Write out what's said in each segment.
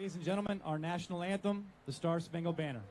Ladies and gentlemen, our national anthem, the Star Spangled Banner.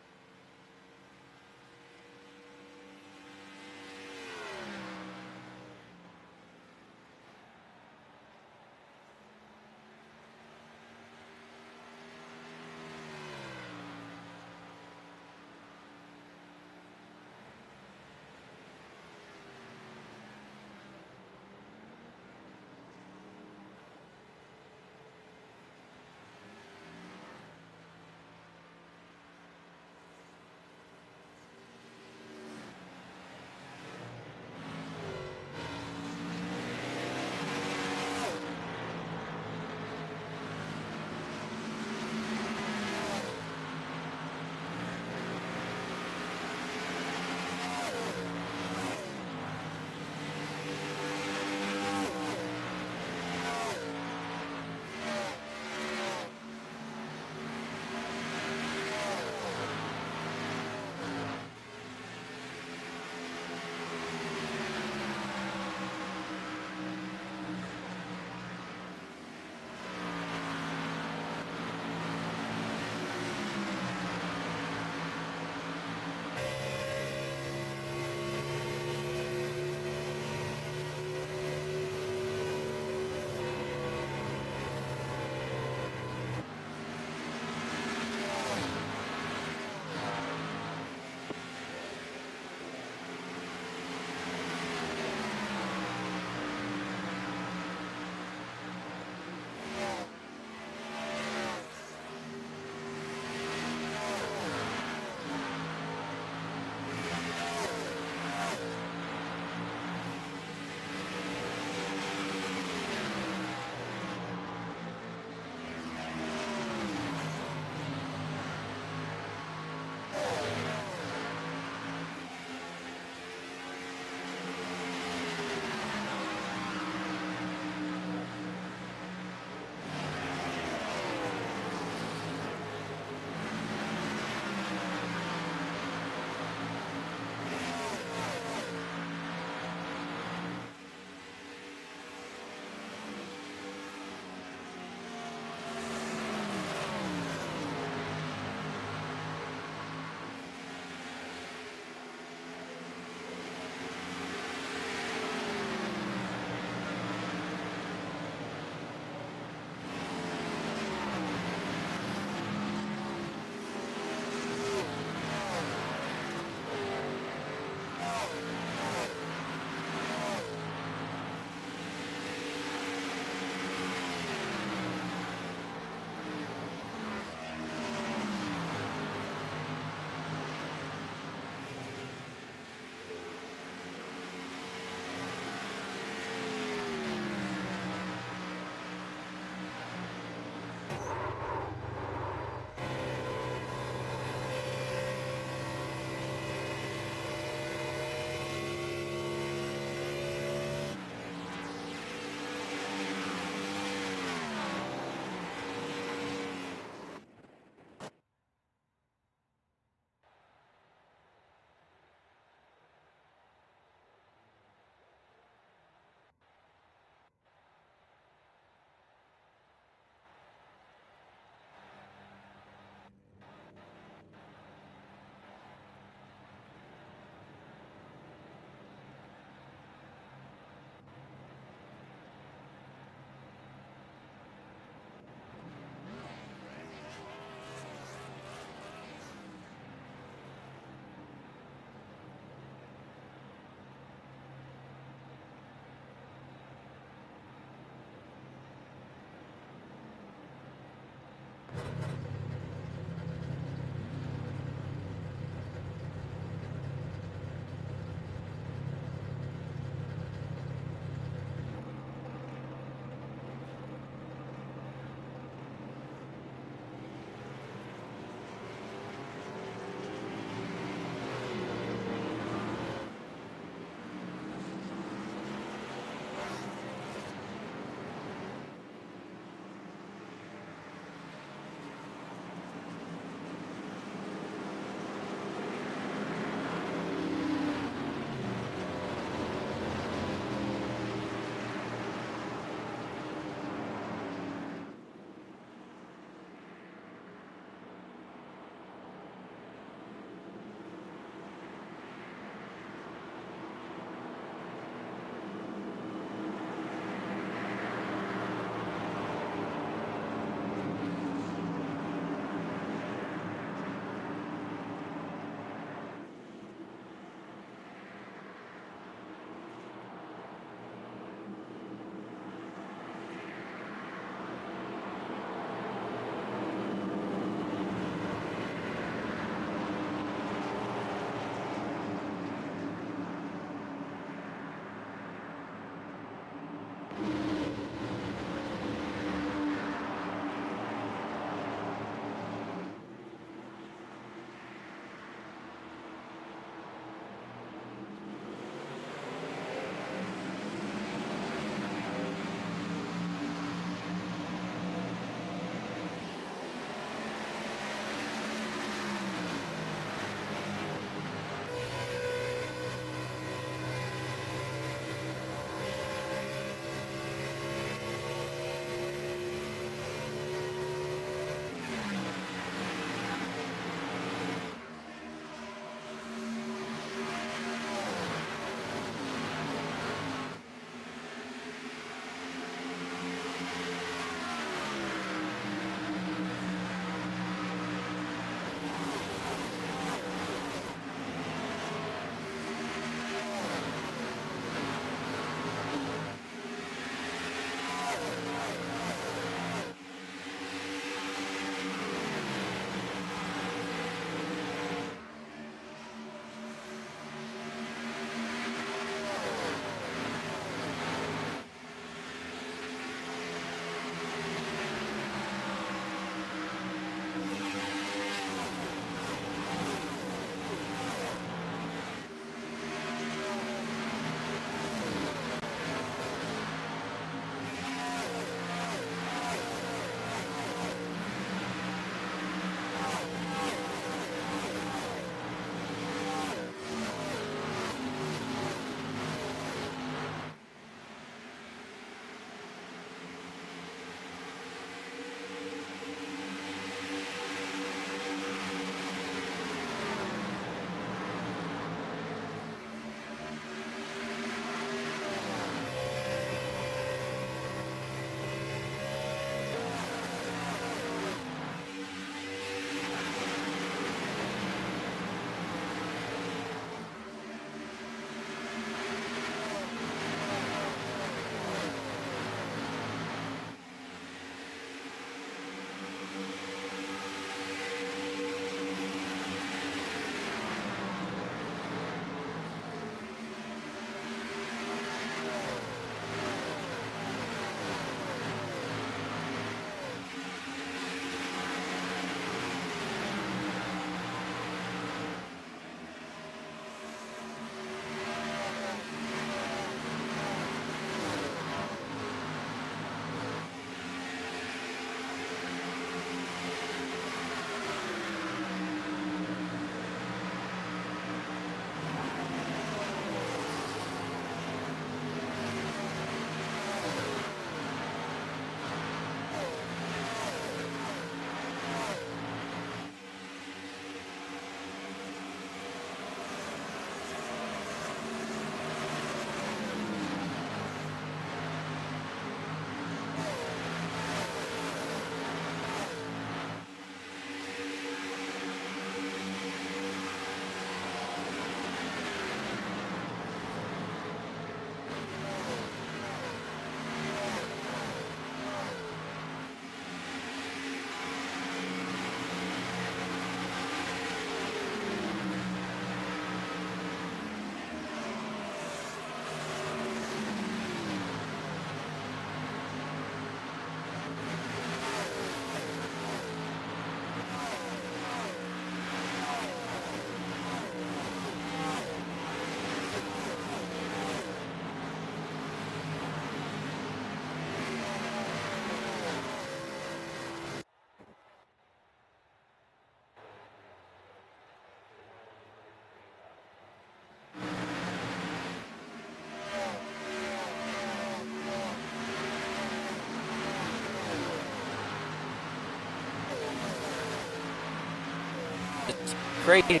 It's crazy.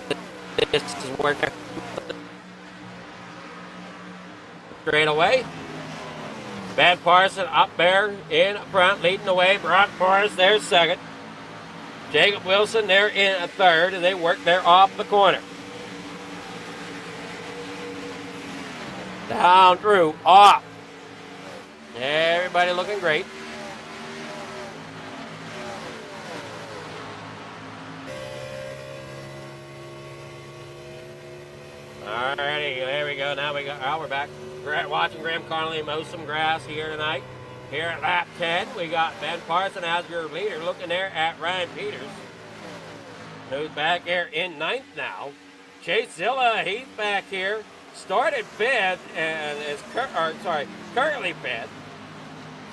This is working straight away. Ben Parson up there in front, leading the way. Brock Morris there second. Jacob Wilson there in a third, and they work there off the corner. Down through, off. Everybody looking great. Alrighty, there we go. Now we're back. We're watching Graham Connolly mow some grass here tonight. Here at lap 10, we got Ben Parson as your leader, looking there at Ryan Peters, who's back here in 9th now. Chase Zilla, he's back here. Started 5th and is currently 5th.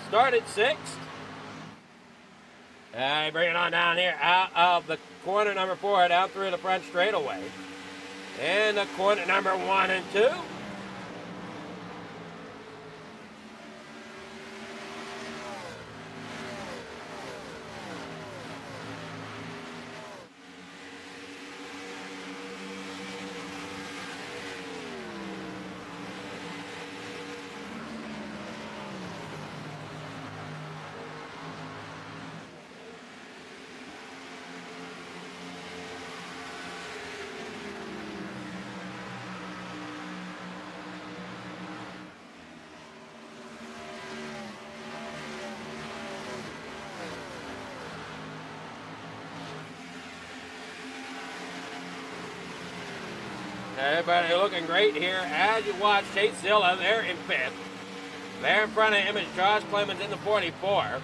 Started 6th. Bring it on down here out of the corner number 4 down through the front straightaway. And the corner number 1 and 2. Everybody looking great here as you watch Chase Zilla there in 5th. There in front of him is Josh Clemens in the 44.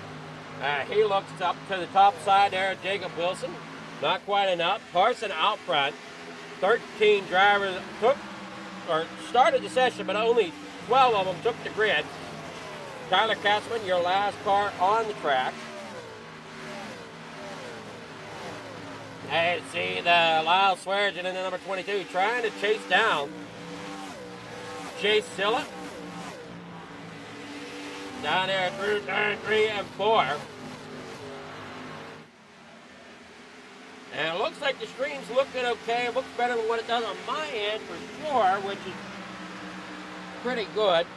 He looks up to the top side there, Jacob Wilson. Not quite enough. Parson out front. 13 drivers started the session, but only 12 of them took the grid. Tyler Katzman, your last car on the track. Hey, see the Lyle Swearengin in the number 22 trying to chase down Chase Zilla. Down there through turn 3 and 4. And it looks like the screen's looking okay. It looks better than what it does on my end for sure, which is pretty good.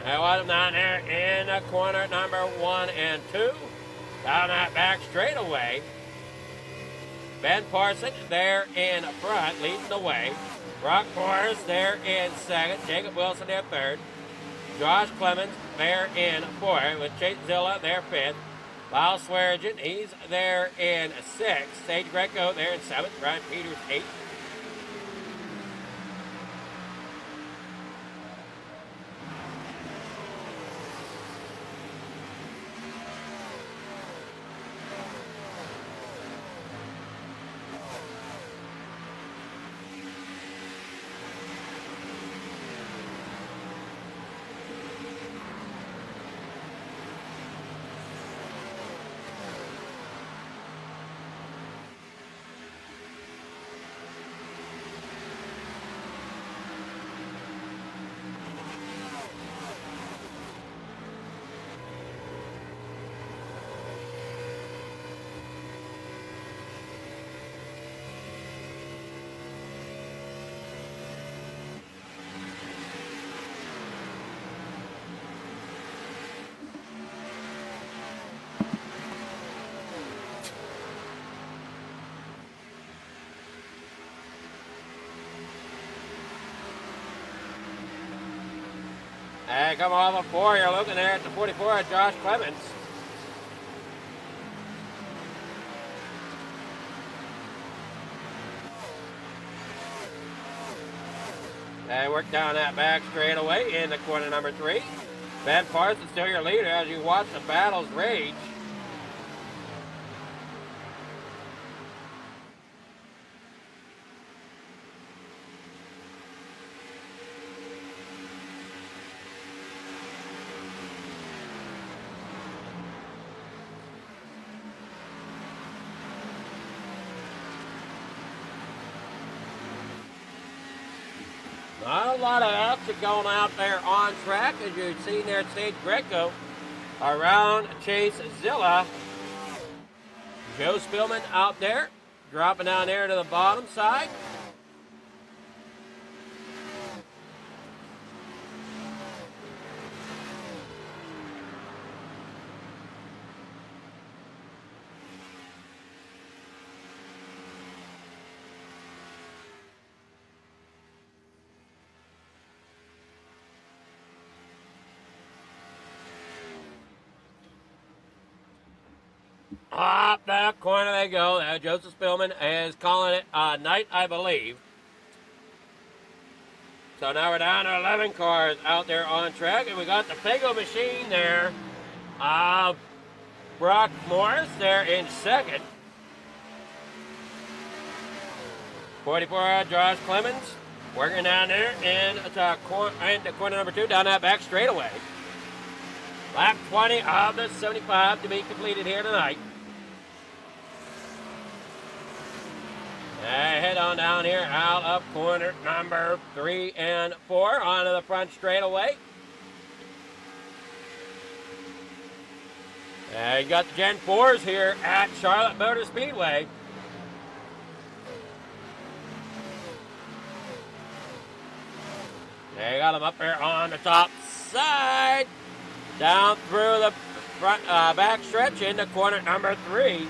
I want him down there in the corner number 1 and 2. Down that back straightaway. Ben Parson there in front, leading the way. Brock Morris there in 2nd. Jacob Wilson there 3rd. Josh Clemens there in 4th, with Chase Zilla there 5th. Lyle Swearengin, he's there in 6th. Sage Greco there in 7th. Ryan Peters 8th. And come off of 4, you're looking there at the 44 at Josh Clemens. And work down that back straightaway in the corner number 3. Ben Parson still your leader as you watch the battles rage. Not a lot of action going out there on track, as you've seen there at Sage Greco around Chase Zilla. Joe Spillman out there, dropping down there to the bottom side. Up that corner they go. Joseph Spillman is calling it a night, I believe. So now we're down to 11 cars out there on track, and we got the Fago machine there. Brock Morris there in second. 44, Josh Clemens working down there into corner number 2 down that back straightaway. Lap 20 of the 75 to be completed here tonight. Head on down here out of corner number 3 and 4 onto the front straightaway. You got the Gen 4s here at Charlotte Motor Speedway. You got them up there on the top side, down through the front back stretch into corner number 3.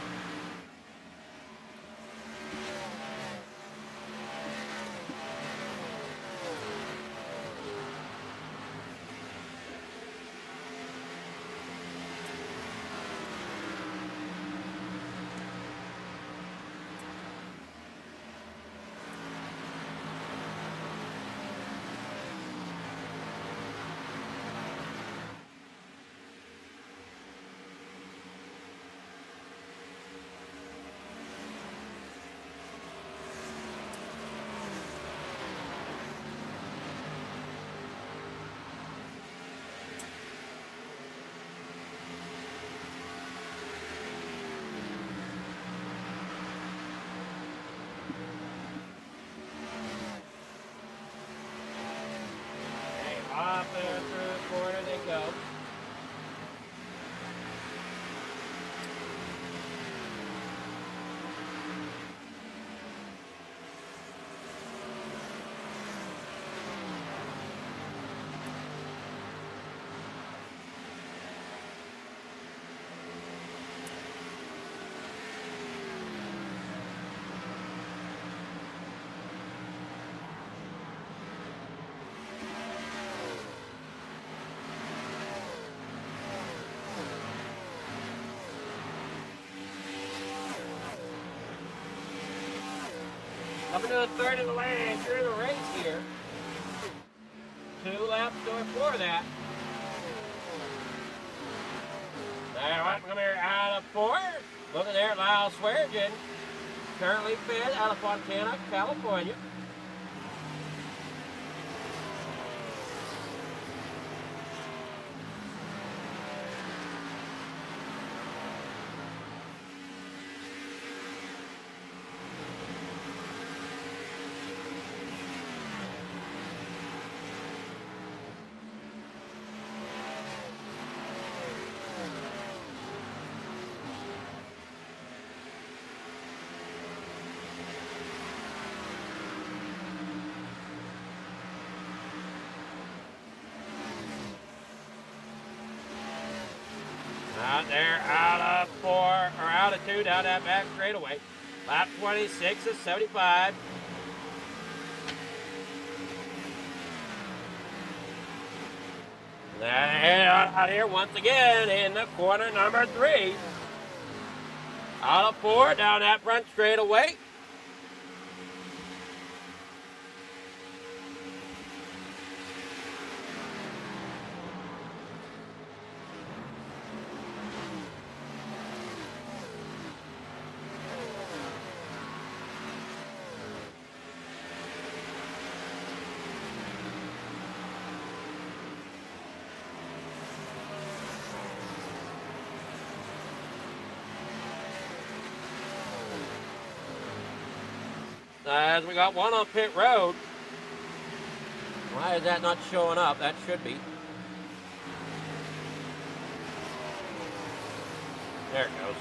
Up there through the corner they go. Coming to the third of the lane through the race here. 2 laps before that. There, right from here out of 4. Looking there at Lyle Swearengin, currently fifth out of Fontana, California. Out there, out of 4, or out of 2, down that back straightaway. Lap 26 is 75. And out here once again in the corner number 3. Out of 4, down that front straightaway. As we got one on pit road. Why is that not showing up? That should be. There it goes.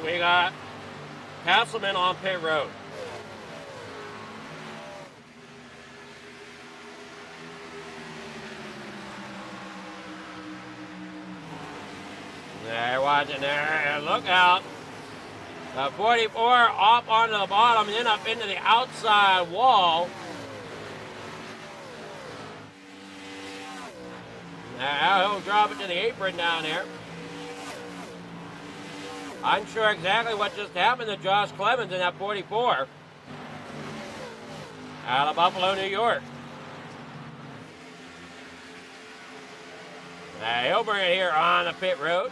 And we got Castleman on pit road. There, watching there, and look out. The 44 up onto the bottom and then up into the outside wall. Now he'll drop it to the apron down there. Unsure exactly what just happened to Josh Clemens in that 44. Out of Buffalo, New York. Now he'll bring it here on the pit road.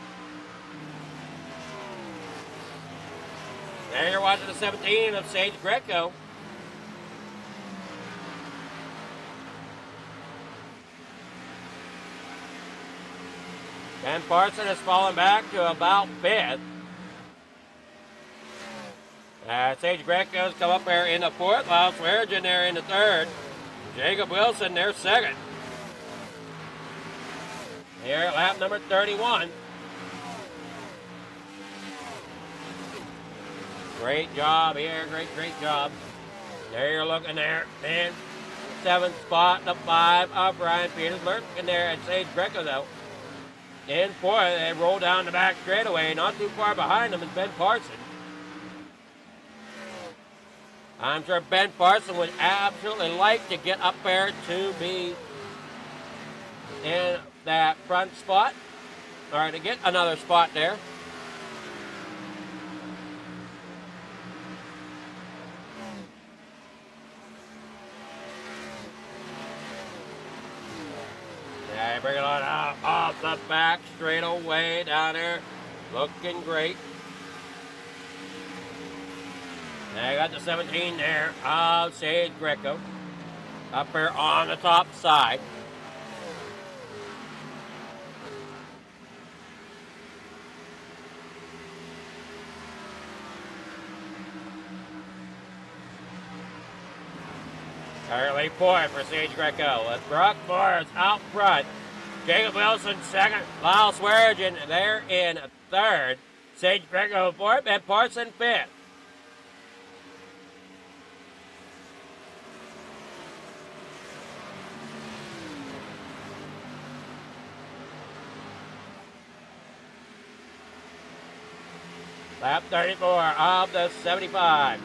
There you're watching the 17 of Sage Greco. Ben Parson has fallen back to about 5th. Sage Greco's come up there in the 4th. Lyle Swearigan there in the 3rd. Jacob Wilson there 2nd. Here at lap number 31. Great job here, great job. There you're looking there, in 7th spot, the 5 of Brian Petersburg. And there at Sage Greco though. In 4th, they roll down the back straightaway. Not too far behind them is Ben Parson. I'm sure Ben Parson would absolutely like to get up there to be in that front spot, or to get another spot there. Yeah, bring it on out off the back straight away down there. Looking great. Now you got the 17 there of Sage Greco up there on the top side. Early point for Sage Greco with Brock Morris out front. Jacob Wilson 2nd. Lyle Swearigan there in 3rd. Sage Greco 4th and Parson 5th. Lap 34 of the 75.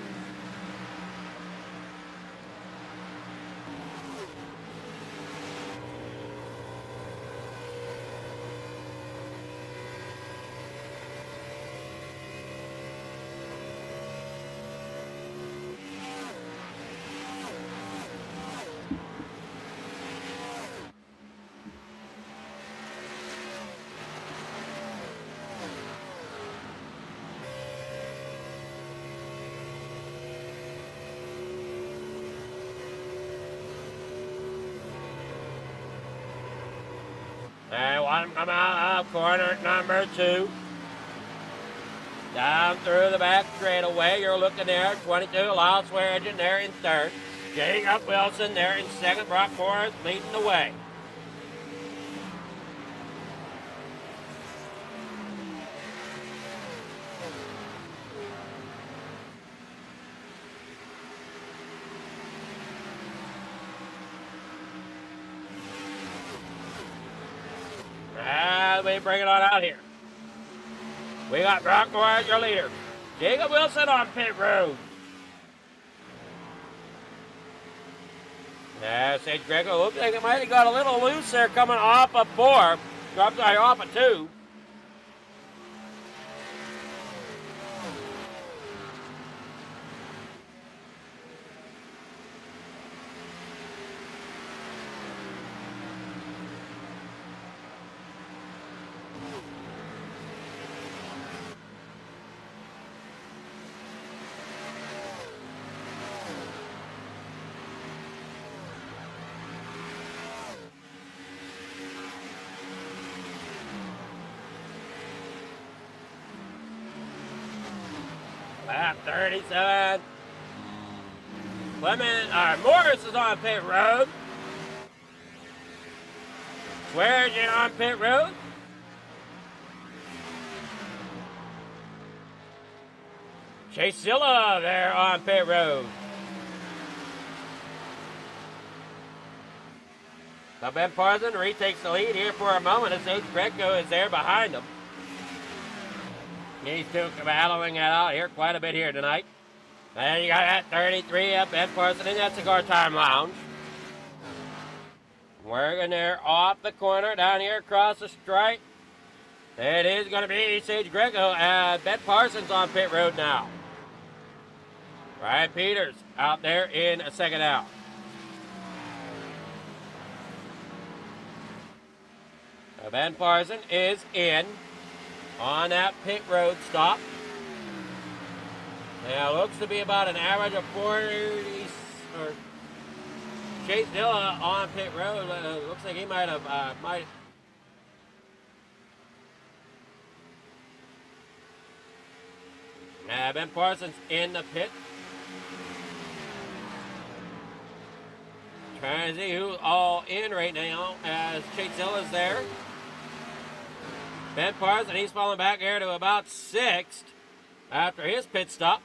And one come out of corner number 2. Down through the back straightaway. You're looking there. 22, Lyle Swearigan there in 3rd. Jacob Wilson there in 2nd. Brock Morris leading the way. As we bring it on out here. We got Brock Morris, your leader. Jacob Wilson on pit road. Sage Greco looks like it might have got a little loose there coming off of 4. Dropped off of 2. Lap 37. Morris is on pit road. Swearigan on pit road. Chase Zilla there on pit road. So Ben Parson retakes the lead here for a moment as Sage Greco is there behind him. These two battling it out here quite a bit here tonight. And you got that 33 up Ben Parson in that Cigar Time Lounge. Working there off the corner down here across the stripe. It is going to be Sage Greco and Ben Parsons on pit road now. Ryan Peters out there in a second out. Ben Parson is in on that pit road stop. Now, looks to be about an average of 40, or Chase Dilla on pit road. Looks like he might have, Ben Parsons in the pit. Trying to see who's all in right now as Chase Dilla's there. Ben Parson, he's falling back here to about 6th after his pit stop.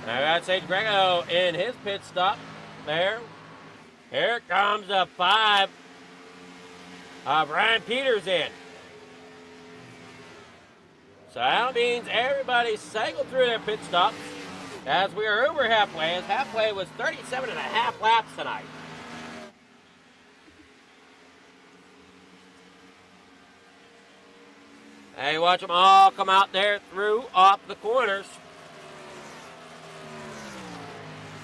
Now that's Sage Greco in his pit stop there. Here comes the 5 of Ryan Peters in. So that means everybody cycled through their pit stops as we are over halfway, as halfway was 37 and a half laps tonight. Hey, watch them all come out there through off the corners.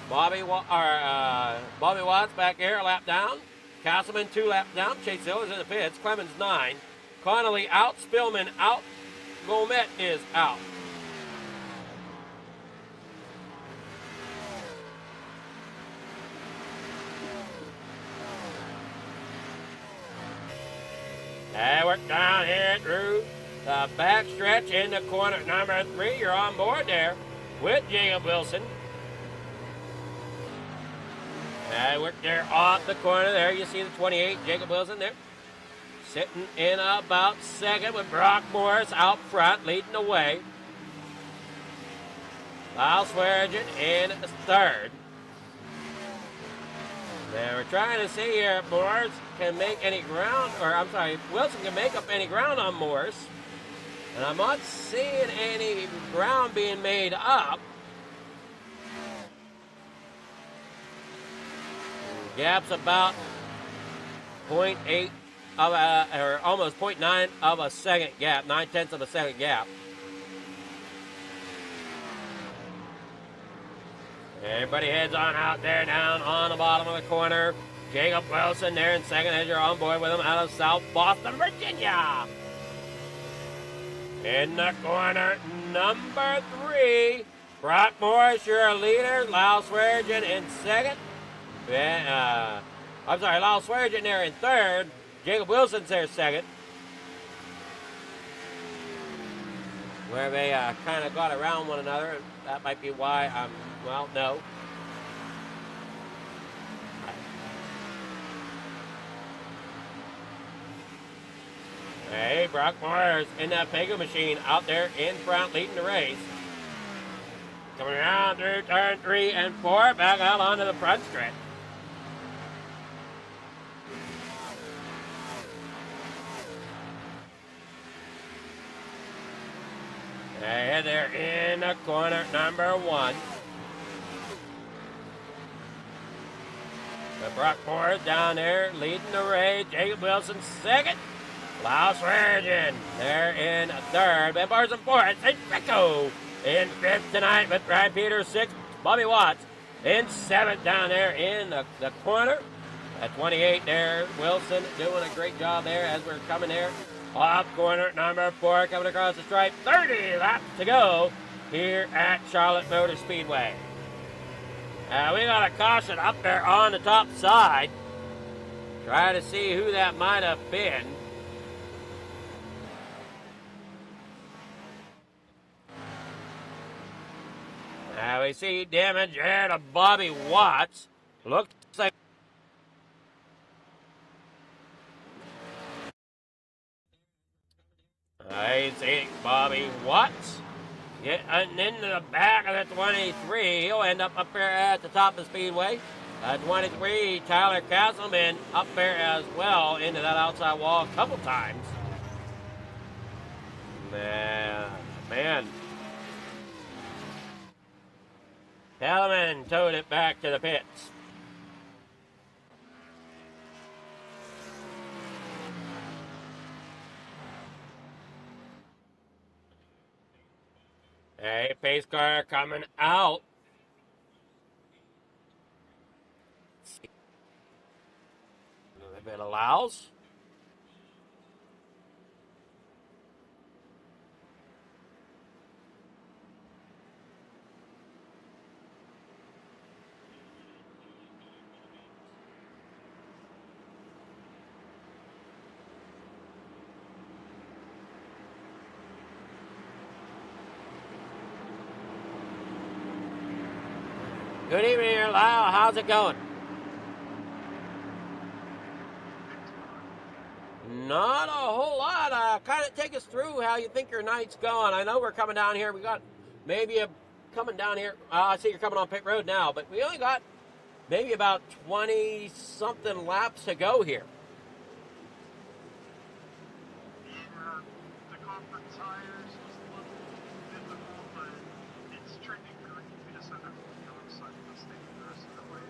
Bobby Watts back here, a lap down. Castleman 2 laps down. Chase Hill is in the pits. Clemens 9. Connolly out. Spillman out. Gomet is out. And we're down here through the back stretch into corner number 3. You're on board there with Jacob Wilson. And we're there off the corner there. You see the 28, Jacob Wilson there. Sitting in about 2nd with Brock Morris out front, leading the way. Lyle Swearigan in 3rd. Now we're trying to see here if Morris can make any ground, or I'm sorry, if Wilson can make up any ground on Morris. And I'm not seeing any ground being made up. Gap's about 0.8 of or almost 0.9 of a second gap, 9/10 of a second gap. Everybody heads on out there down on the bottom of the corner. Jacob Wilson there in 2nd as you're on board with him out of South Boston, Virginia. In the corner, number 3, Brock Morris, you're a leader. Lyle Swearigan in 2nd. I'm sorry, Lyle Swearigan there in 3rd. Jacob Wilson's there 2nd. Where they kind of got around one another, and that might be why I'm, well, no. Hey, Brock Morris in that Pega machine out there in front leading the race. Coming around through turn 3 and 4, back out onto the front stretch. Hey, they're in the corner number 1. The Brock Morris down there leading the race. Jacob Wilson 2nd. Lyle Swearigan there in 3rd. Ben Parsons 4th. St. Rico in 5th tonight with Ryan Peters 6th. Bobby Watts in 7th down there in the corner. At 28 there, Wilson doing a great job there as we're coming there. Off corner number 4 coming across the stripe. 30 laps to go here at Charlotte Motor Speedway. We got a caution up there on the top side. Try to see who that might have been. Now we see damage here to Bobby Watts. Looks like see Bobby Watts getting into the back of the 23. He'll end up there at the top of the speedway. 23, Tyler Castleman up there as well into that outside wall a couple times. Man. Castleman towed it back to the pits. Hey, pace car coming out. If it allows. Good evening here, Lyle. How's it going? Not a whole lot. Kind of take us through how you think your night's going. I know we're coming down here. We got maybe coming down here. I see you're coming on pit road now, but we only got maybe about 20-something laps to go here. The comfort tires was a little difficult, but it's trending good. We just have to be on site and stay the rest of the way.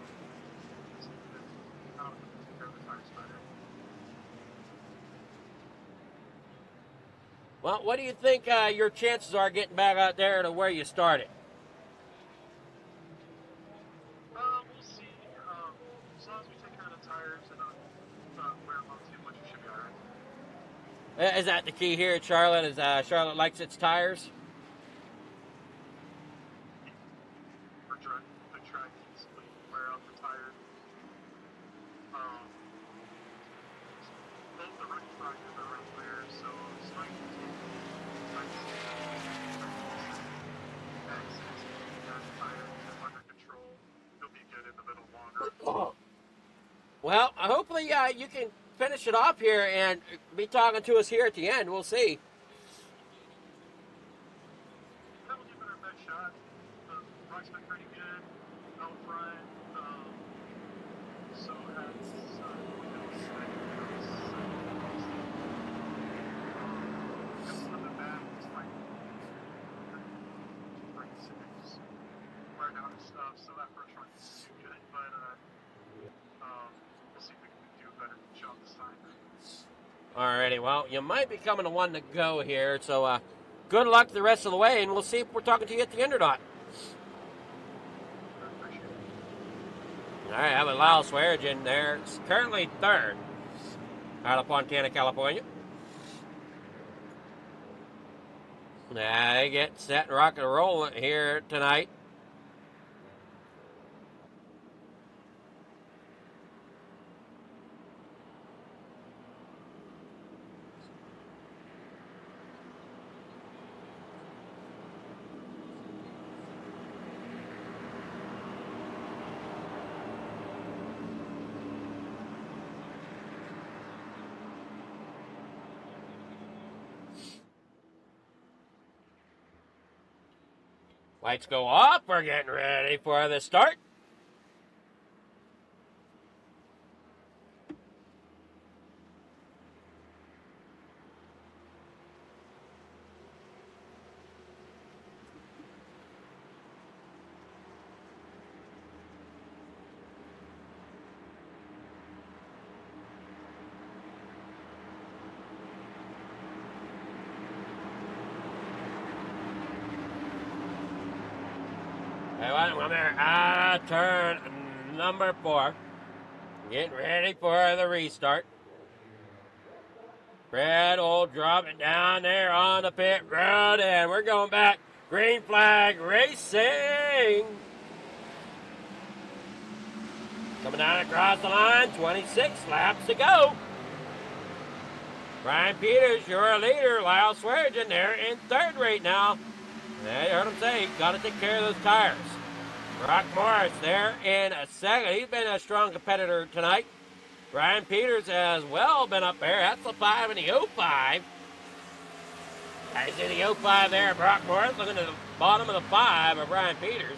It's good. Take care of the tires better. Well, what do you think your chances are getting back out there to where you started? We'll see. As long as we take care of the tires and not wear them out too much, we should be alright. Is that the key here at Charlotte? Is Charlotte likes its tires? For the track needs to wear out the tires. Both the rookie tires are right there, so it's like under control. He'll be good in the middle longer. Well, hopefully you can finish it off here and be talking to us here at the end. We'll see. That will give it our best shot. The rock's been pretty good out front. So has on the back, it's like 36 wearing out and stuff. So that first run is good, but we'll see if we can do a better job this time. Alrighty, well, you might be coming to one to go here, so good luck the rest of the way, and we'll see if we're talking to you at the end or not. I appreciate it. All right, I have a Lyle Swearigan there. It's currently third out of Fontana, California. They get set and rock and roll here tonight. Lights go up. We're getting ready for the start. I'm there. Turn number 4. Getting ready for the restart. Brad will drop it down there on the pit road, and we're going back. Green flag racing. Coming down across the line, 26 laps to go. Brian Peters, your leader. Lyle Swearigan there in third right now. Yeah, you heard him say, got to take care of those tires. Brock Morris there in a second. He's been a strong competitor tonight. Brian Peters has well been up there. That's the 5 and the 05. I see the 05 there, Brock Morris, looking at the bottom of the 5 of Ryan Peters.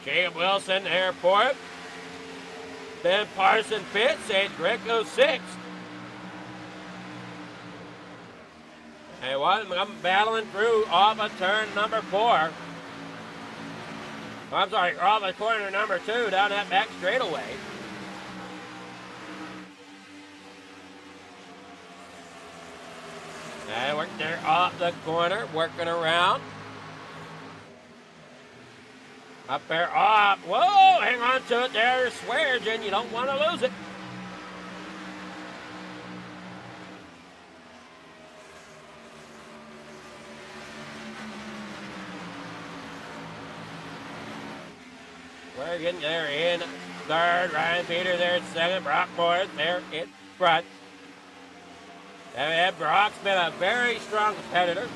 Jacob Wilson there fourth. Ben Parson fifth. Sage Greco sixth. And I'm battling through off of turn number 4. I'm sorry, off of corner number 2 down that back straightaway. And working there off the corner, working around. Up there, off. Whoa, hang on to it there, Sweargen. You don't want to lose it. Sweargen there in third. Ryan Peters there in second. Brock Morris there in front. And Brock's been a very strong competitor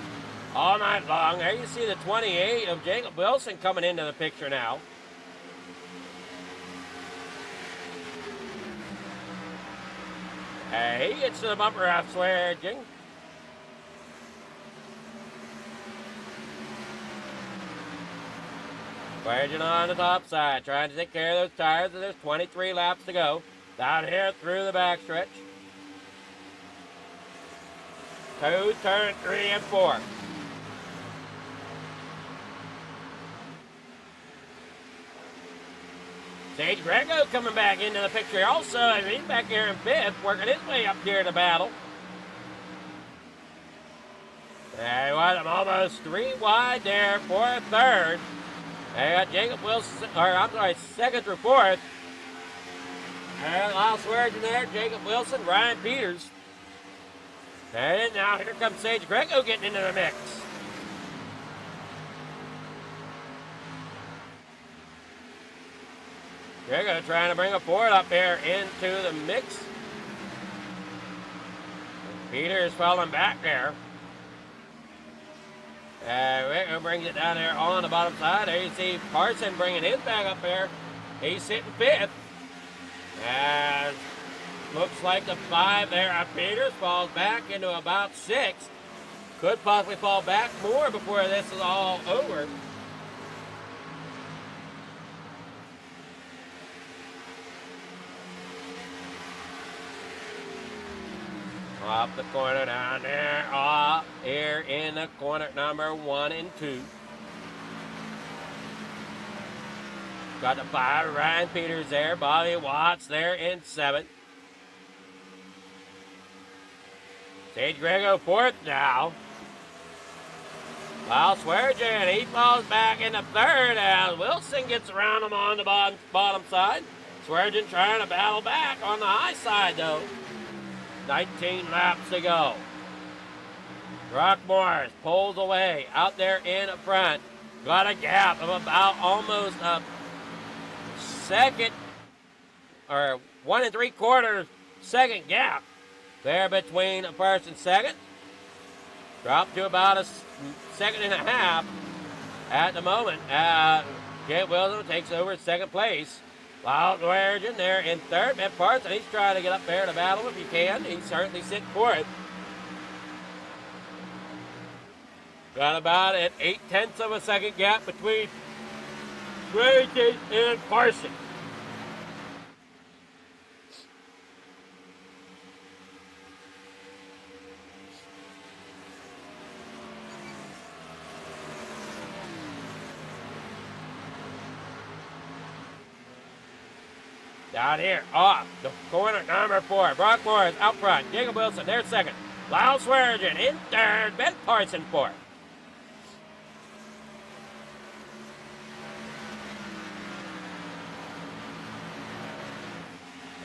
all night long. There you see the 28 of Jacob Wilson coming into the picture now. He gets to the bumper off Sweargen. Sweargen on the top side, trying to take care of those tires. There's 23 laps to go. Down here through the backstretch. 2, turn 3 and 4. Sage Greco coming back into the picture also, and he's back here in 5th, working his way up here to battle. There he was, I'm almost 3 wide there for 3rd. They got Jacob Wilson, or I'm sorry, 2nd through 4th. And Lyle Sweargen there, Jacob Wilson, Ryan Peters. And now here comes Sage Greco getting into the mix. Greco trying to bring a Ford up here into the mix. Peters falling back there. Greco brings it down there on the bottom side. There you see Parson bringing his back up there. He's sitting 5th. And looks like the 5 there on Peters falls back into about 6th. Could possibly fall back more before this is all over. Off the corner down there, off here in the corner number 1 and 2. Got the 5, Ryan Peters there, Bobby Watts there in 7th. Sage Greco 4th now. Lyle Sweargen, he falls back into 3rd as Wilson gets around him on the bottom side. Sweargen trying to battle back on the high side though. 19 laps to go. Brock Morris pulls away out there in front. Got a gap of about almost a second, or 1 3/4 second gap there between first and second. Dropped to about a 1.5 seconds at the moment. Jay Wilson takes over 2nd place. Lyle Sweargen there in 3rd. Ben Parson, he's trying to get up there to battle if he can. He's certainly sitting for it. Got about an 0.8 second gap between Sweargen and Parson. Down here, off the corner number 4. Brock Morris out front. Jacob Wilson, there 2nd. Lyle Sweargen in 3rd. Ben Parson 4th.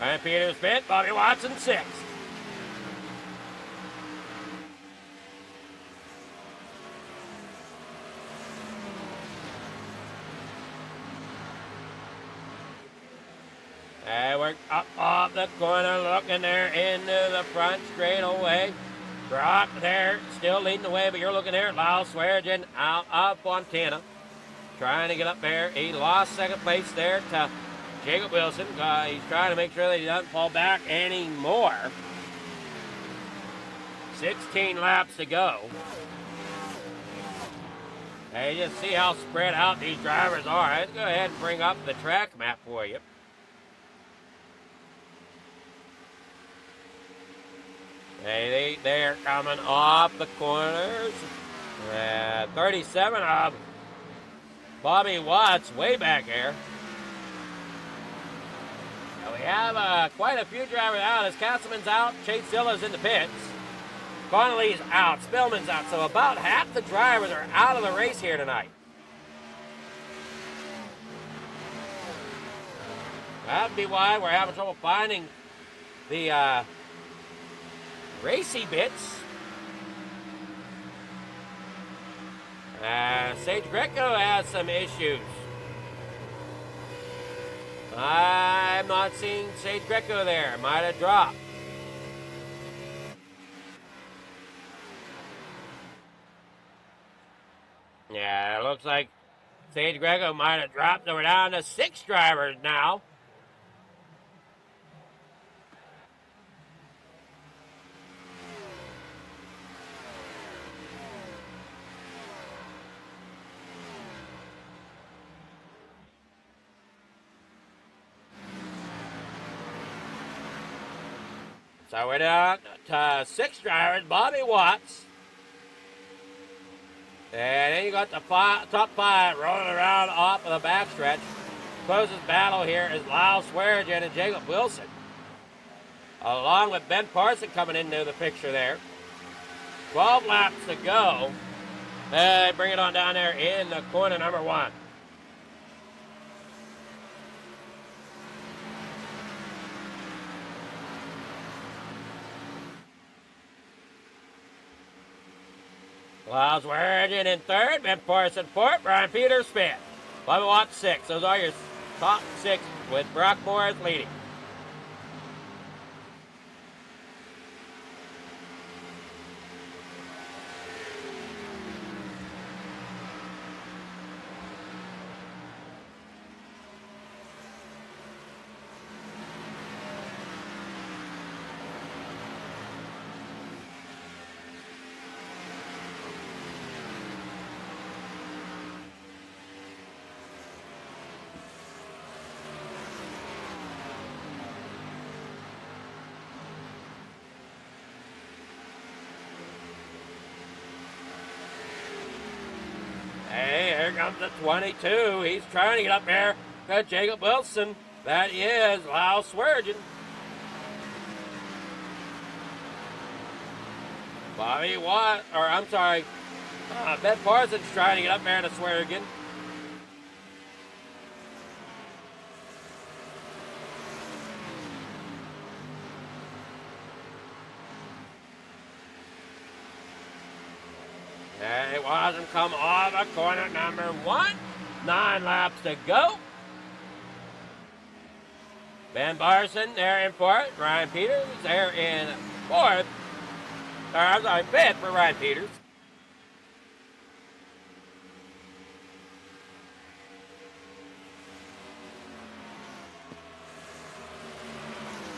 Ryan Peters 5th. Bobby Watson 6th. And we're up off the corner, looking there into the front straightaway. Brock there, still leading the way, but you're looking there at Lyle Sweargen out of Fontana. Trying to get up there. He lost 2nd place there to Jacob Wilson. He's trying to make sure that he doesn't fall back anymore. 16 laps to go. Hey, you just see how spread out these drivers are. Let's go ahead and bring up the track map for you. Hey, they're coming off the corners. 37 of Bobby Watts way back there. Now we have quite a few drivers out as Castleman's out, Chase Zilla's in the pits. Connolly's out, Spillman's out, so about half the drivers are out of the race here tonight. That'd be why we're having trouble finding the racy bits. Sage Greco has some issues. I'm not seeing Sage Greco there. Might have dropped. Yeah, it looks like Sage Greco might have dropped. We're down to 6 drivers now. So we're down to 6 drivers. Bobby Watts. And then you got the top 5 rolling around off of the backstretch. Closest battle here is Lyle Swearigan and Jacob Wilson. Along with Ben Parson coming into the picture there. 12 laps to go. They bring it on down there in the corner number 1. Lyle Swearigan in 3rd, Ben Parson 4th, Brian Peters 5th. Bobby Watts 6th. Those are your top 6 with Brock Morris leading. Hey, here comes the 22. He's trying to get up there. Got Jacob Wilson. That is Lyle Swearigan. Bobby Watt, or I'm sorry, Ben Parsons trying to get up there to Swearigan. And it wasn't come off of corner number 1. 9 laps to go. Ben Barson there in 4th. Ryan Peters there in 4th. Or I'm sorry, 5th for Ryan Peters.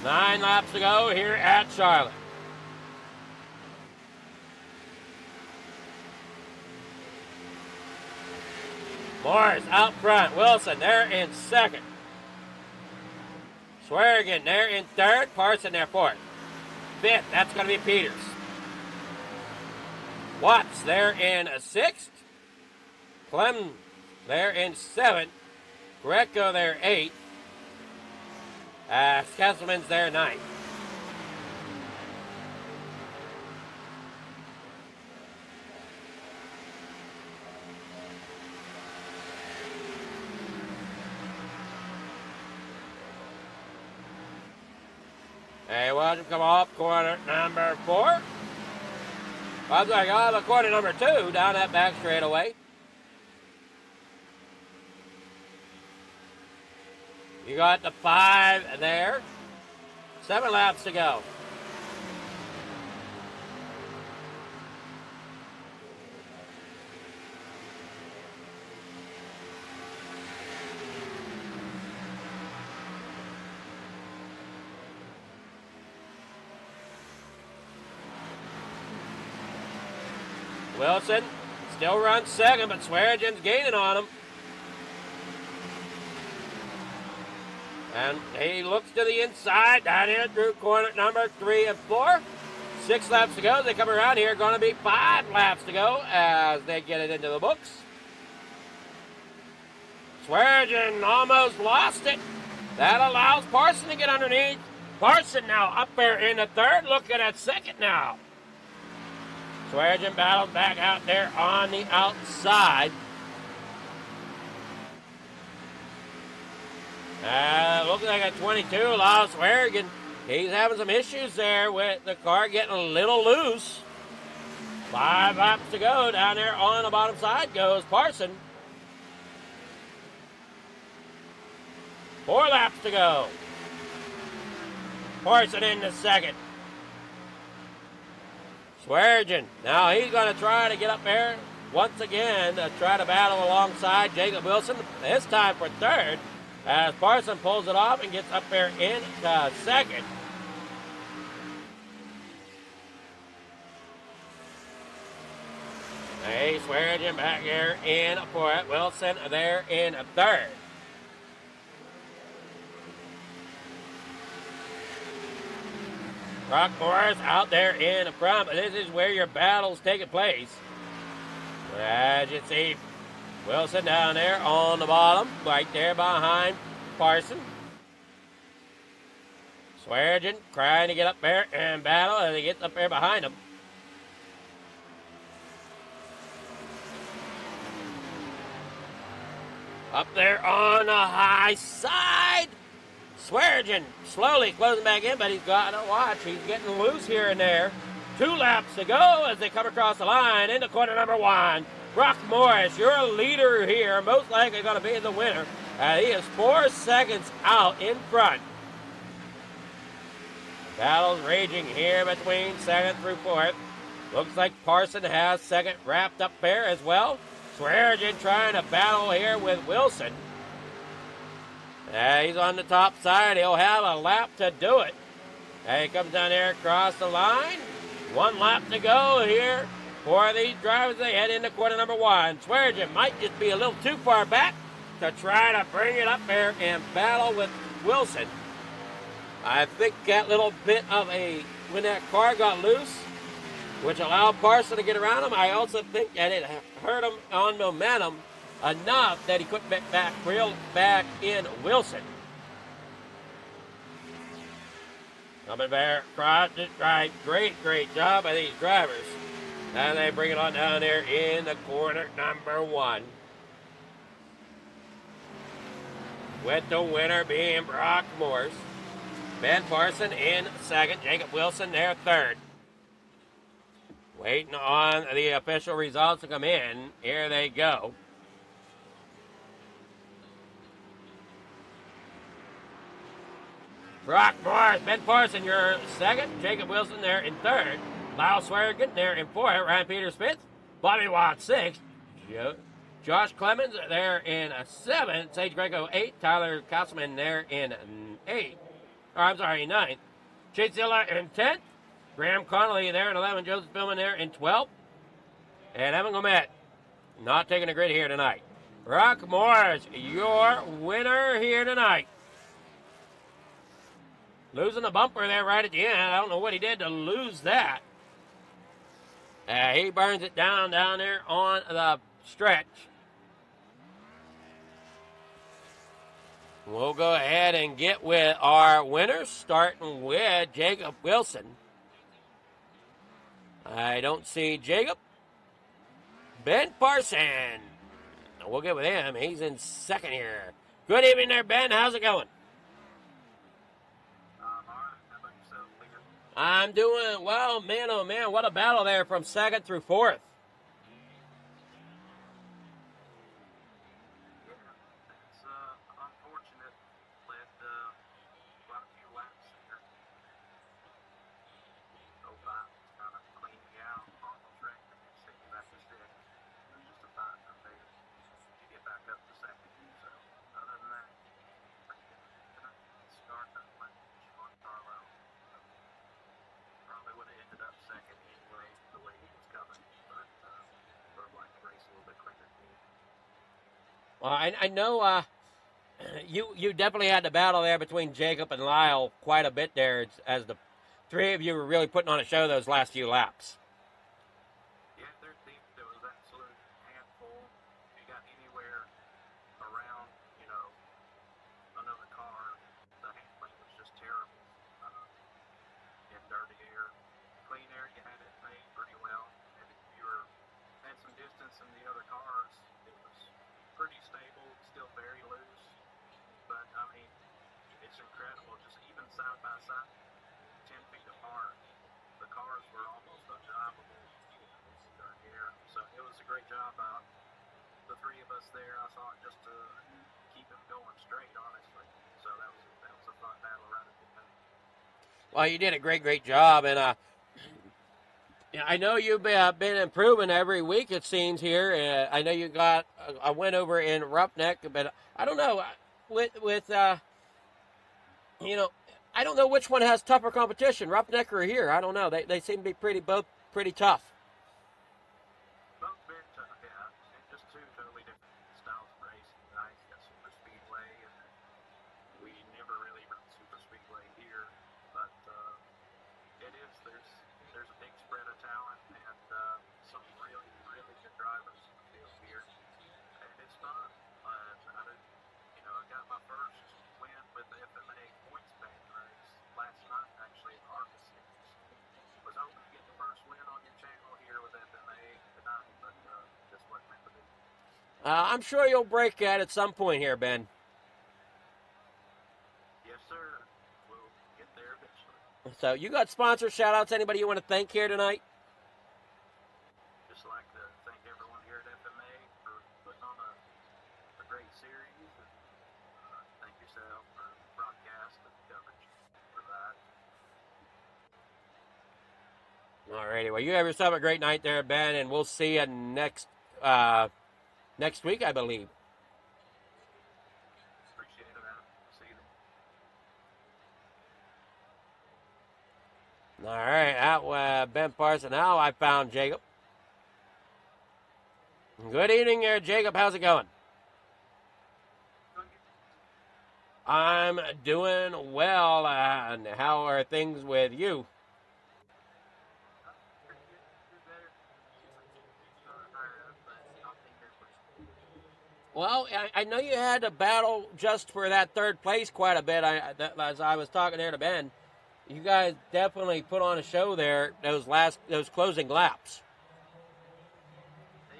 Nine laps to go here at Charlotte. Morris out front. Wilson there in 2nd. Swearigan there in 3rd. Parson there 4th. 5th, that's going to be Peters. Watts there in 6th. Clem there in 7th. Greco there 8th. Castleman's there 9th. Hey, watch him come off corner number 4. I'm sorry, off of corner number 2 down that back straightaway. You got the 5 there. 7 laps to go. Wilson still runs second, but Swearingen's gaining on him. And he looks to the inside, down in through corner number 3 and 4. 6 laps to go. They come around here. Going to be 5 laps to go as they get it into the books. Swearingen almost lost it. That allows Parson to get underneath. Parson now up there in the third, looking at second now. Swearingen battles back out there on the outside. Looks like a 22 allows Swearingen. He's having some issues there with the car getting a little loose. 5 laps to go. Down there on the bottom side goes Parson. 4 laps to go. Parson in the second. Swearingen. Now he's going to try to get up there once again to try to battle alongside Jacob Wilson. This time for third. As Parson pulls it off and gets up there into second. Hey, Swearingen back here in for it. Wilson there in third. Brock Morris out there in the front, but this is where your battle's taking place. As you see, Wilson down there on the bottom, right there behind Parson. Swearingen trying to get up there and battle as he gets up there behind him. Up there on the high side. Swearingen slowly closing back in, but he's got to watch. He's getting loose here and there. 2 laps to go as they come across the line into corner number 1. Brock Morris, you're a leader here, most likely going to be the winner. He is 4 seconds out in front. Battles raging here between 2nd through 4th. Looks like Parson has 2nd wrapped up there as well. Swearingen trying to battle here with Wilson. He's on the top side. He'll have a lap to do it. He comes down there across the line. 1 lap to go here for these drivers. They head into corner number 1. Swearingen might just be a little too far back to try to bring it up there and battle with Wilson. I think that little bit of when that car got loose, which allowed Parson to get around him, I also think that it hurt him on momentum enough that he couldn't reel back in Wilson. Coming back across it, right. Great job by these drivers. Now they bring it on down there in the corner number 1. With the winner being Brock Morris. Ben Parson in 2nd. Jacob Wilson there 3rd. Waiting on the official results to come in. Here they go. Brock Morris, Ben Parson, you're 2nd. Jacob Wilson there in 3rd. Lyle Swearingen there in 4th. Ryan Peters 5th. Bobby Watts 6th. Josh Clemens there in 7th. Sage Greco 8th. Tyler Castleman there in 8th. I'm sorry, 9th. Chase Zilla in 10th. Graham Connolly there in 11th. Joseph Billman there in 12th. And Evan Gomet not taking a grid here tonight. Brock Morris, your winner here tonight. Losing the bumper there right at the end. I don't know what he did to lose that. He burns it down there on the stretch. We'll go ahead and get with our winners, starting with Jacob Wilson. I don't see Jacob. Ben Parson. We'll get with him. He's in 2nd here. Good evening there, Ben. How's it going? I'm doing well, man, oh man, what a battle there from 2nd through 4th. It's unfortunate. Led quite a few laps here. So far, it's kind of cleaned me out on the track. Sticking back to stick. It was just a fight for me to get back up to 2nd. So, other than that, start that one. Probably would have ended up 2nd anyway, the way he was coming. But Well, I know you definitely had the battle there between Jacob and Lyle quite a bit there as the three of you were really putting on a show those last few laps. Yeah, their team, it was absolute handful. If you got anywhere around, another car, the handling was just terrible. In dirty air. Clean air, you had it made pretty well. And if you had some distance in the other cars, it was pretty stable, still very loose. But, I mean, it's incredible. Just even side by side, 10 feet apart, the cars were almost undrivable in dirty air. So it was a great job out the three of us there. I thought just to keep them going straight, honestly. So that was a fun battle right at the end. Well, you did a great job, and I know you've been improving every week, it seems, here. I know you got a win over in Roughneck, but I don't know, with I don't know which one has tougher competition, Roughneck or here. I don't know. They seem to be both pretty tough. Both very tough, yeah. And just two totally different styles of racing. Nice, got super speedway, and we never really run super speedway here, but there's a big spread of talent and some really good drivers in the field here, and it's fun. I got my first win with the FMA points band race last night, actually in Arkansas. Was hoping to get the first win on your channel here with FMA tonight, but just wasn't meant to be. I'm sure you'll break that at some point here, Ben. Yes, sir. We'll get there eventually. So you got sponsor shout-outs. Anybody you want to thank here tonight? Just like to thank everyone here at FMA for putting on a great series, and thank yourself for broadcast and coverage for that. Alrighty, well, you have yourself a great night there, Ben, and we'll see you next week, I believe. Appreciate it, Adam. See you then. All right, out Ben Parson. Now I found Jacob. Good evening there, Jacob. How's it going? I'm doing well. And how are things with you? Well, I know you had to battle just for that third place quite a bit. As I was talking there to Ben, you guys definitely put on a show there those closing laps.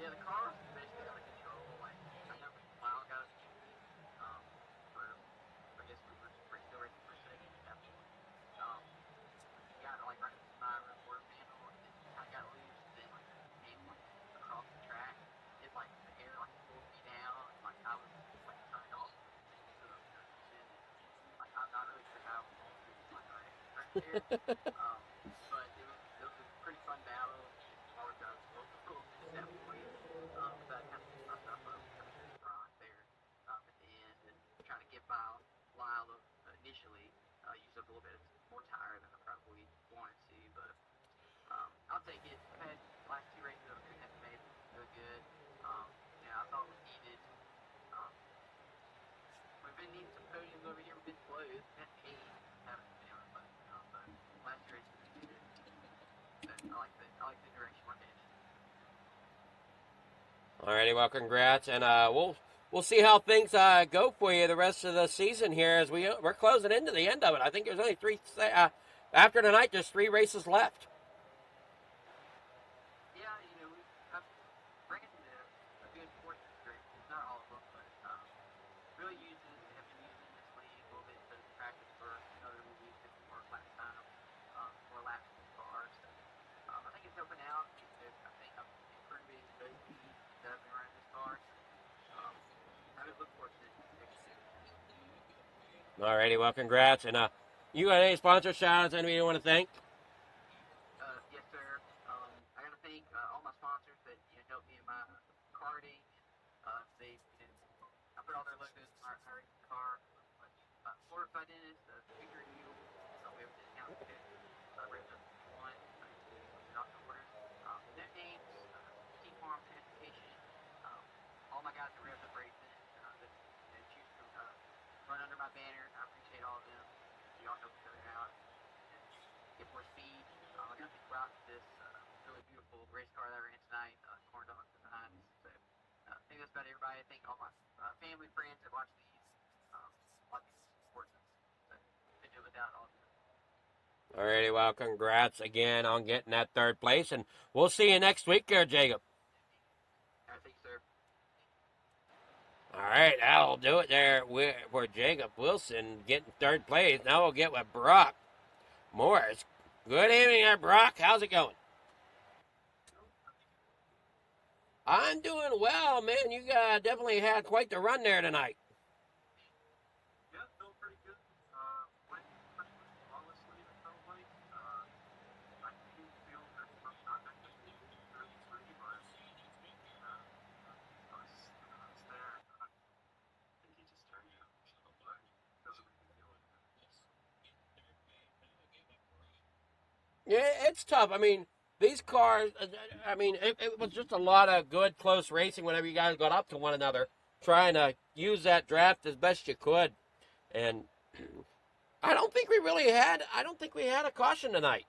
Yeah, the car was basically out of control. Like, I know Lyle got us I guess we were still racing for second at that point. He got like right by the quarter panel, and then I got loose, and then like came like across the track. It like the air like pulled me down, and like I was like turned off. So, and like I'm not really sure how I was like right there. But it was a pretty fun battle. I was local at that point. Because I kind of picked myself up coming to the front there at the end and trying to get by Lyle initially. Used up a little bit more tire than I probably wanted to, but I'll take it. I've had the last two races over here in FMA really good. I thought we needed. We've been needing some podiums over here. We've been close. We've had 8. Haven't been able to close now, but last two races have been good. But I like the direction we're headed. Alrighty, well, congrats, and we'll see how things go for you the rest of the season here as we're closing into the end of it. I think there's only 3 after tonight. There's 3 races left. Yeah, I'm bringing a good portion of races, not all of them, but really have been using this league a little bit to practice for another league, get more lap time, more laps in the car. So I think it's helping out. I think I'm improving both speeds that I've been running this car. I would look forward to next year. Alrighty, well, congrats, and you got any sponsor shout-outs? Anybody you want to thank? Yes, sir. I got to thank all my sponsors that helped me in my karting. They, I put all their logos in my racing car. Fortified Dennis, Victory Fuel, we have a discount code. Revs up 1, off the order. No names, Team Farm Transportation. All my guys at Revs Up Racing, Brock this really beautiful race car that I ran tonight, corn dogs behind me. So I think that's about everybody. I think all my family, friends that watch these sports. So couldn't do it without all of you. Alrighty, well, congrats again on getting that third place, and we'll see you next week there, Jacob. I think, sir. All right, that'll do it there for Jacob Wilson getting third place. Now we'll get with Brock Morris. Good evening there, Brock. How's it going? I'm doing well, man. You definitely had quite the run there tonight. Yeah, felt pretty good. Went pretty much flawlessly, it felt like. I didn't feel very much contact with the early three, but I was there. I think he just turned out, but doesn't make me feel like that. Yeah, it's tough. I mean, these cars, I mean, it was just a lot of good, close racing whenever you guys got up to one another, trying to use that draft as best you could. And I don't think we had a caution tonight.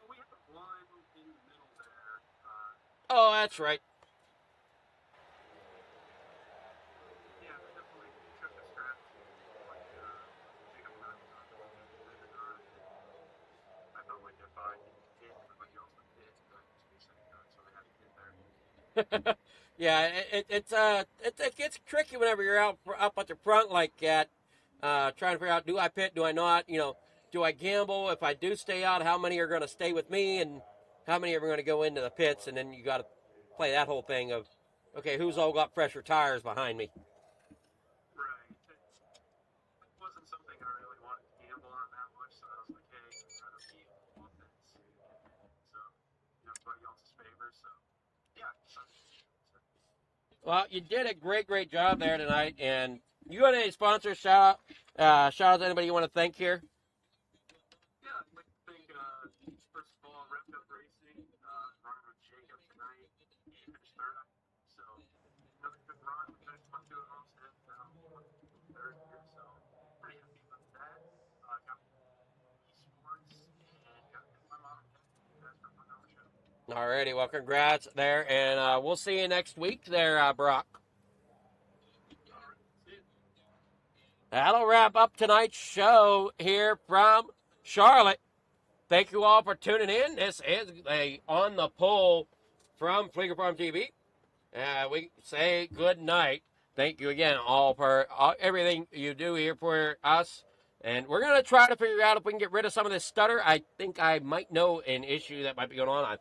We had one in the middle there. Oh, that's right. Yeah, they definitely took the strategy. Like, Jacob and I was on the I felt like if I didn't hit, everybody else would hit, but so they had to get there. Yeah, it gets tricky whenever you're up at the front like that, trying to figure out, do I pit, do I not? You know, do I gamble? If I do stay out, how many are going to stay with me, and how many are going to go into the pits? And then you got to play that whole thing of, okay, who's all got fresher tires behind me? Right. It wasn't something I really wanted to gamble on that much, so I was like, hey, I'm trying to be offense. So, everybody else's favor, so, yeah. Well, you did a great job there tonight. And you got any sponsors, shout out to anybody you want to thank here? Yeah, I'd like to thank, first of all, Wrapped Up Racing, running with Jacob tonight. He finished third, so another good run. We finished 1-2 at Homestead, now third here, so pretty happy about that. Got esports and got my mom and dad for my own show. Alrighty, well, congrats there, and we'll see you next week there, Brock. All right, see you. That'll wrap up tonight's show here from Charlotte. Thank you all for tuning in. This is a On the Pole from Flieger Farm TV. We say good night. Thank you again all for everything you do here for us. And we're going to try to figure out if we can get rid of some of this stutter. I think I might know an issue that might be going on.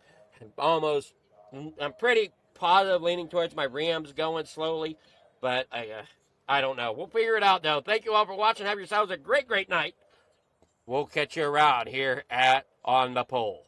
I'm pretty positive leaning towards my Rams going slowly, but I don't know. We'll figure it out, though. Thank you all for watching. Have yourselves a great night. We'll catch you around here at On the Pole.